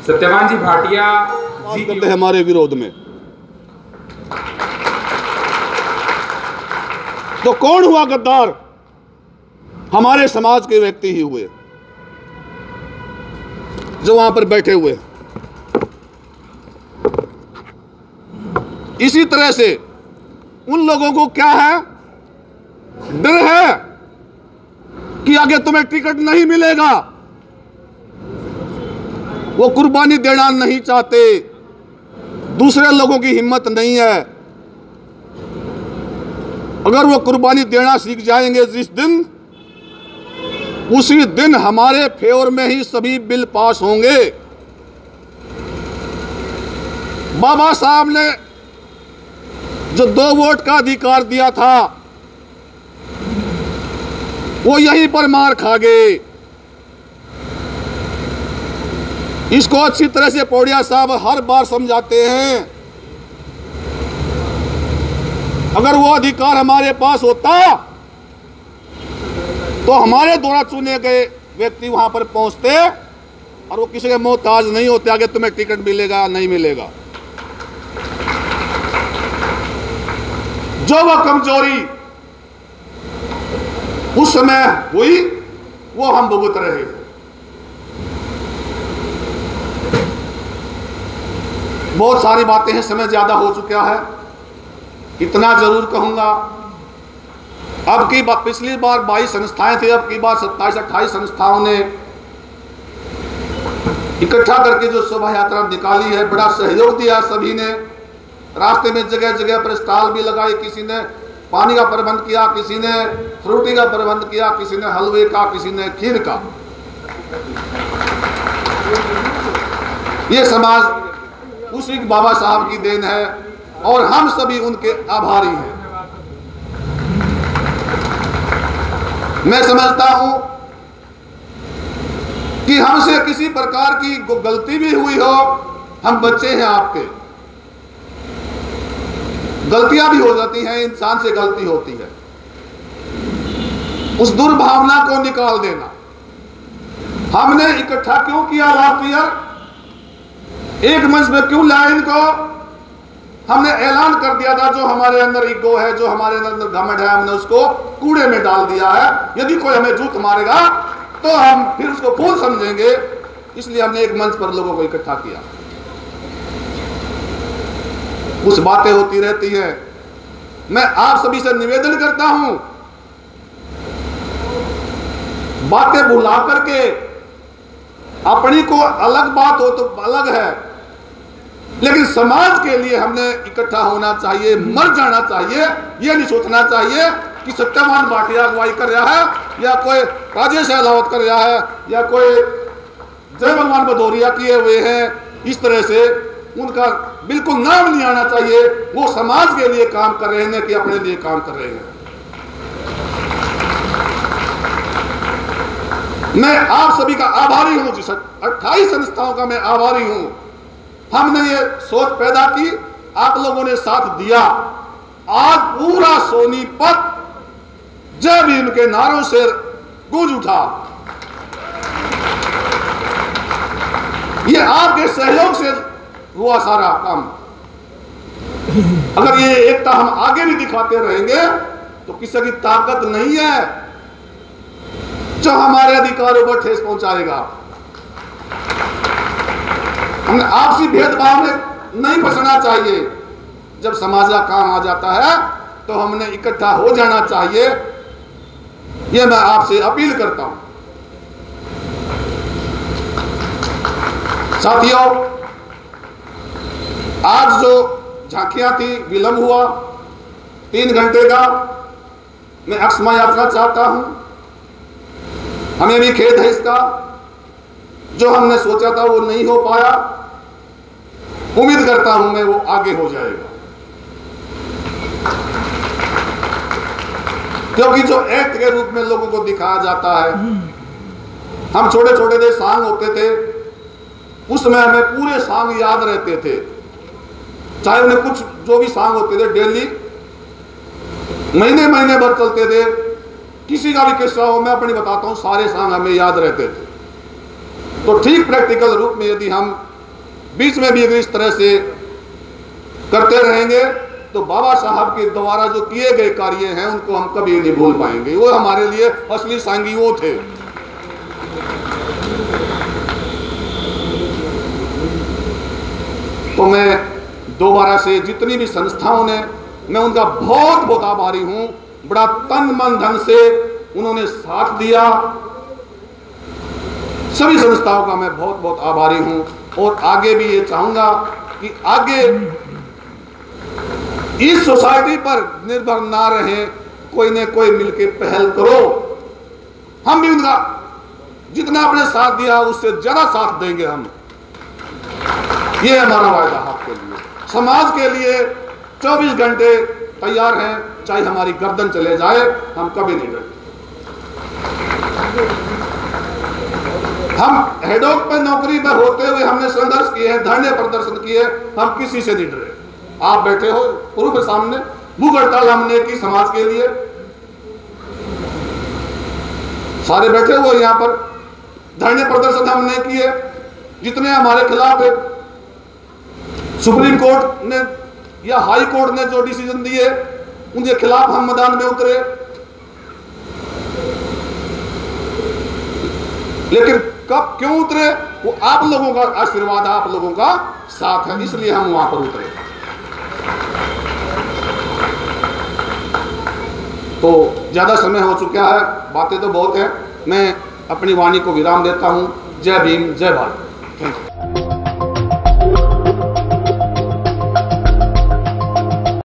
सत्यवान जी भाटिया जी करते हैं हमारे विरोध में। तो कौन हुआ गद्दार? हमारे समाज के व्यक्ति ही हुए जो वहां पर बैठे हुए। इसी तरह से उन लोगों को क्या है, डर है कि आगे तुम्हें टिकट नहीं मिलेगा। वो कुर्बानी देना नहीं चाहते, दूसरे लोगों की हिम्मत नहीं है। अगर वो कुर्बानी देना सीख जाएंगे जिस दिन, उसी दिन हमारे फेवर में ही सभी बिल पास होंगे। बाबा साहब ने जो 2 वोट का अधिकार दिया था, वो यहीं पर मार खा गए। इसको अच्छी तरह से पौड़िया साहब हर बार समझाते हैं। अगर वो अधिकार हमारे पास होता तो हमारे द्वारा चुने गए व्यक्ति वहां पर पहुंचते और वो किसी के मोहताज नहीं होते आगे तुम्हें टिकट मिलेगा नहीं मिलेगा। जो वो कमजोरी उस समय हुई, वो हम भुगत रहे। बहुत सारी बातें हैं, समय ज्यादा हो चुका है। इतना जरूर कहूंगा, अब की बार पिछली बार 22 संस्थाएं थी, अब की बार 27-28 संस्थाओं ने इकट्ठा करके जो शोभा यात्रा निकाली है, बड़ा सहयोग दिया सभी ने। रास्ते में जगह जगह पर स्टॉल भी लगाए, किसी ने पानी का प्रबंध किया, किसी ने फ्रूटी का प्रबंध किया, किसी ने हलवे का, किसी ने खीर का। ये समाज उसी बाबा साहब की देन है और हम सभी उनके आभारी हैं। मैं समझता हूं कि हमसे किसी प्रकार की गलती भी हुई हो, हम बच्चे हैं आपके, गलतियां भी हो जाती हैं, इंसान से गलती होती है। उस दुर्भावना को निकाल देना। हमने इकट्ठा क्यों किया लास्ट ईयर, एक मंच में क्यों लाया इनको? हमने ऐलान कर दिया था जो हमारे अंदर ईगो है, जो हमारे अंदर घमंड है, हमने उसको कूड़े में डाल दिया है। यदि कोई हमें झूठ मारेगा तो हम फिर उसको फूल समझेंगे, इसलिए हमने एक मंच पर लोगों को इकट्ठा किया। कुछ बातें होती रहती हैं। मैं आप सभी से निवेदन करता हूं, बातें भुला करके अपनी को अलग बात हो तो अलग है, लेकिन समाज के लिए हमने इकट्ठा होना चाहिए, मर जाना चाहिए। यह नहीं सोचना चाहिए कि सत्यवान भाटिया अगुवाई कर रहा है, या कोई राजेश अहलावत कर रहा है, या कोई जय भगवान भदौरिया किए हुए हैं। इस तरह से उनका बिल्कुल नाम नहीं आना चाहिए। वो समाज के लिए काम कर रहे हैं कि अपने लिए काम कर रहे हैं। मैं आप सभी का आभारी हूं, जिस 28 संस्थाओं का मैं आभारी हूं। हमने ये सोच पैदा की, आप लोगों ने साथ दिया। आज पूरा सोनीपत जय भीम के नारों से गूंज उठा। ये आपके सहयोग से हुआ सारा काम। अगर ये एकता हम आगे भी दिखाते रहेंगे तो किसी की ताकत नहीं है जो हमारे अधिकारों पर ठेस पहुंचाएगा। हमें आपसी भेदभाव में नहीं फंसना चाहिए। जब समाज का काम आ जाता है तो हमने इकट्ठा हो जाना चाहिए। यह मैं आपसे अपील करता हूं। साथियों, आज जो झांकियां थी, विलंब हुआ 3 घंटे का। मैं क्षमा याचना चाहता हूं, हमें भी खेद है इसका। जो हमने सोचा था वो नहीं हो पाया। उम्मीद करता हूं मैं वो आगे हो जाएगा, क्योंकि जो एक्ट के रूप में लोगों को दिखाया जाता है, हम छोटे छोटे थे, सांग होते थे, उसमें हमें पूरे सांग याद रहते थे। चाहे उन्हें कुछ जो भी सांग होते थे डेली महीने महीने भर चलते थे। किसी का भी किस्सा हो, मैं अपनी बताता हूं, सारे सांग हमें याद रहते थे। तो ठीक प्रैक्टिकल रूप में यदि हम बीच में भी अगर इस तरह से करते रहेंगे तो बाबा साहब के द्वारा जो किए गए कार्य हैं उनको हम कभी नहीं भूल पाएंगे। वो हमारे लिए असली सांगी वो थे। तो मैं दोबारा से जितनी भी संस्थाओं ने, मैं उनका बहुत बहुत आभारी हूं। बड़ा तन मन धन से उन्होंने साथ दिया। सभी संस्थाओं का मैं बहुत बहुत आभारी हूं और आगे भी ये चाहूंगा कि आगे इस सोसाइटी पर निर्भर ना रहे, कोई ने कोई मिलके पहल करो। हम भी उनका जितना आपने साथ दिया उससे ज्यादा साथ देंगे हम। ये हमारा वायदा आपके लिए, समाज के लिए 24 घंटे तैयार हैं, चाहे हमारी गर्दन चले जाए, हम कभी नहीं डरते। हम हेडोक पे नौकरी में होते हुए हमने संघर्ष किए हैं, धरने प्रदर्शन किए, हम किसी से नहीं डरे। आप बैठे हो पूर्व के सामने, भूख हड़ताल हमने की समाज के लिए, सारे बैठे हुए यहां पर, धरने प्रदर्शन हमने किए। जितने हमारे खिलाफ सुप्रीम कोर्ट ने या हाई कोर्ट ने जो डिसीजन दिए उनके खिलाफ हम मैदान में उतरे। लेकिन कब क्यों उतरे? वो आप लोगों का आशीर्वाद, आप लोगों का साथ है, इसलिए हम वहां पर उतरे। तो ज्यादा समय हो चुका है, बातें तो बहुत है। मैं अपनी वाणी को विराम देता हूं। जय भीम, जय भारत। Thank you.